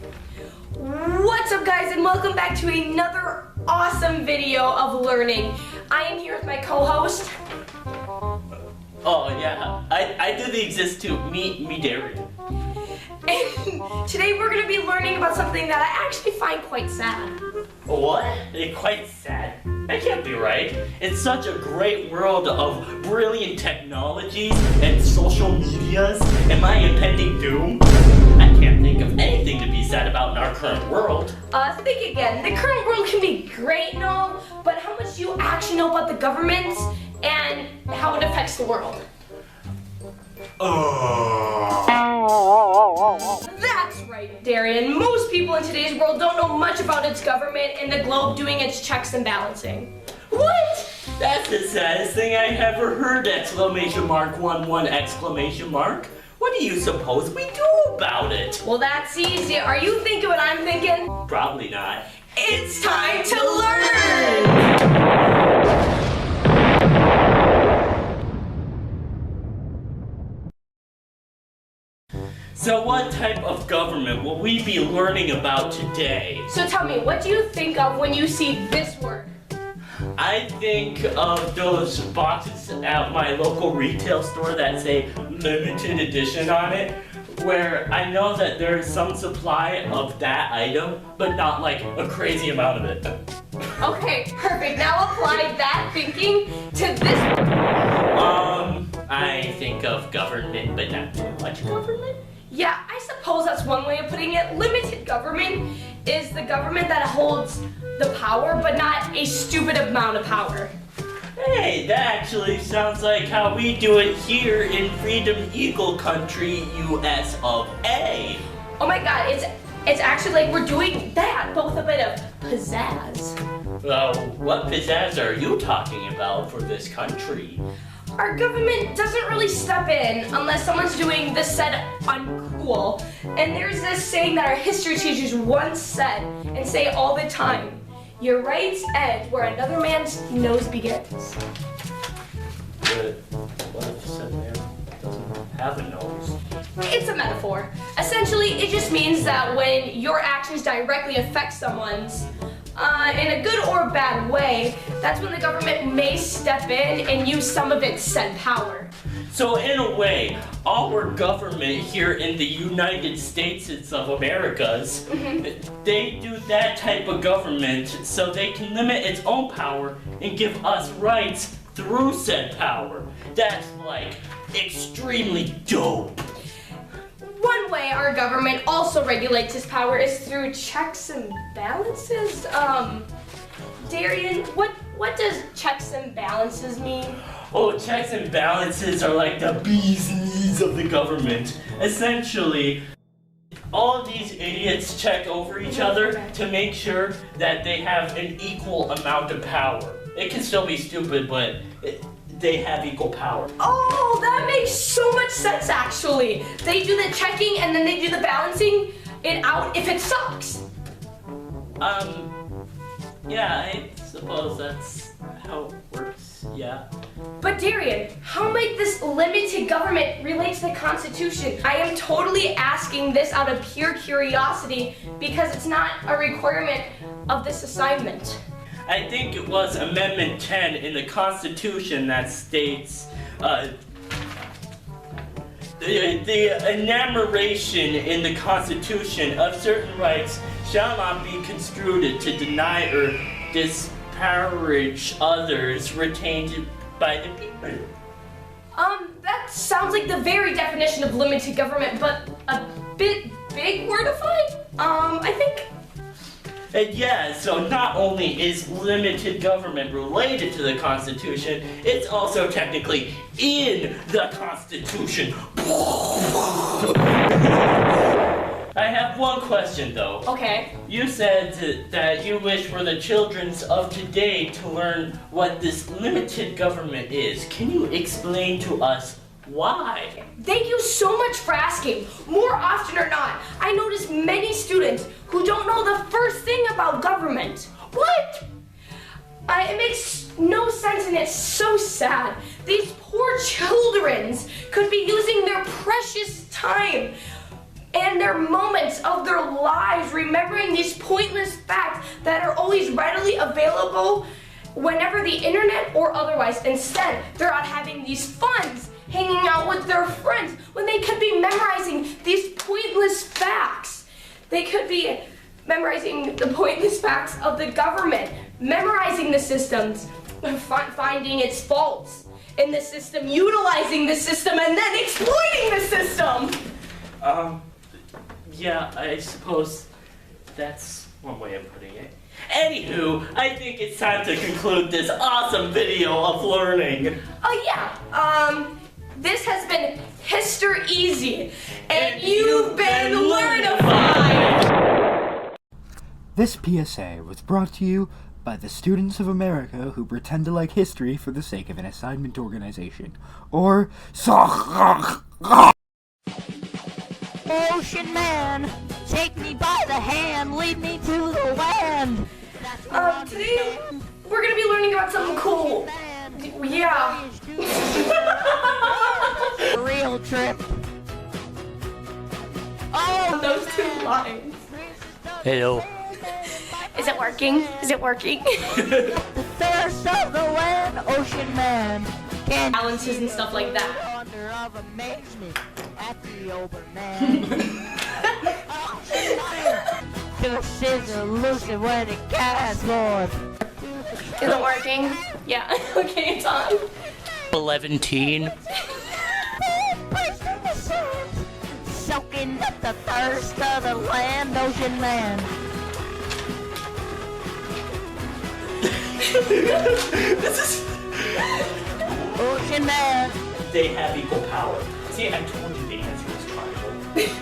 What's up, guys, and welcome back to another awesome video of learning. I am here with my co-host. Oh yeah, I do the exist too. Me Darren. And today we're going to be learning about something that I actually find quite sad. What? Quite sad? That can't be right. In such a great world of brilliant technologies and social medias and my impending doom, I can't think of anything to be sad about in our current world. Think again. The current world can be great and all, but how much do you actually know about the government and how it affects the world? That's right, Darian. Most people in today's world don't know much about its government and the globe doing its checks and balancing. What? That's the saddest thing I ever heard! Exclamation mark 11 exclamation mark. What do you suppose we do about it? Well, that's easy. Are you thinking what I'm thinking? Probably not. It's time to learn! So what type of government will we be learning about today? So tell me, what do you think of when you see this word? I think of those boxes at my local retail store that say limited edition on it, where I know that there's some supply of that item, but not like a crazy amount of it. Okay, perfect. Now apply that thinking to this. I think of government, but not too much government. Yeah, I suppose that's one way of putting it. Limited government is the government that holds the power, but not a stupid amount of power. Hey, that actually sounds like how we do it here in Freedom Eagle Country, US of A. Oh my god, it's actually like we're doing that, but with a bit of pizzazz. Well, what pizzazz are you talking about for this country? Our government doesn't really step in unless someone's doing the said uncool. And there's this saying that our history teachers once said and say all the time: your rights end where another man's nose begins. But what if said man doesn't have a nose? It's a metaphor. Essentially, it just means that when your actions directly affect someone's, in a good or bad way, that's when the government may step in and use some of its said power. So in a way, our government here in the United States of Americas, they do that type of government so they can limit its own power and give us rights through said power. That's like extremely dope. One way our government also regulates its power is through checks and balances. Darian, what does checks and balances mean? Oh, checks and balances are like the bee's knees of the government. Essentially, all these idiots check over each other to make sure that they have an equal amount of power. It can still be stupid, but they have equal power. Oh, that makes so much sense, actually. They do the checking and then they do the balancing it out if it sucks. Yeah, I suppose that's how it works, yeah. But Darian, how might this limited government relate to the Constitution? I am totally asking this out of pure curiosity because it's not a requirement of this assignment. I think it was Amendment 10 in the Constitution that states, the enumeration in the Constitution of certain rights shall not be construed to deny or disparage others retained by the people. That sounds like the very definition of limited government, but a bit big wordified? I think. And yeah, so not only is limited government related to the Constitution, it's also technically in the Constitution. I have one question though. Okay. You said that you wish for the children of today to learn what this limited government is. Can you explain to us why? Thank you so much for asking. More often or not, I notice many students who don't know the first thing about government. What? It makes no sense and it's so sad. These poor children could be using their precious time and their moments of their lives remembering these pointless facts that are always readily available whenever the internet or otherwise. Instead, they're out having these funs, hanging out with their friends, when they could be memorizing these pointless facts. They could be memorizing the pointless facts of the government, memorizing the systems, finding its faults in the system, utilizing the system, and then exploiting the system. Yeah, I suppose that's one way of putting it. Anywho, I think it's time to conclude this awesome video of learning. Oh yeah, this has been Histor-Easy, and you've been learnified! This PSA was brought to you by the students of America who pretend to like history for the sake of an assignment organization, or Ocean man, take me by the hand, lead me to the land. Today we're gonna be learning about something cool. Yeah. Real trip. Oh, Those two lines. Hello. Is it working? Is it working? the thirst of the land, ocean man. Can Balances and stuff like that. wonder of amazement at the open man. To a scissor loosen when it casts Lord. Is it working? Yeah. Okay, it's on. 11. Soaking up the thirst of the land, ocean man. This is. Ocean man. They have equal power. See, I told you the answer was tribal.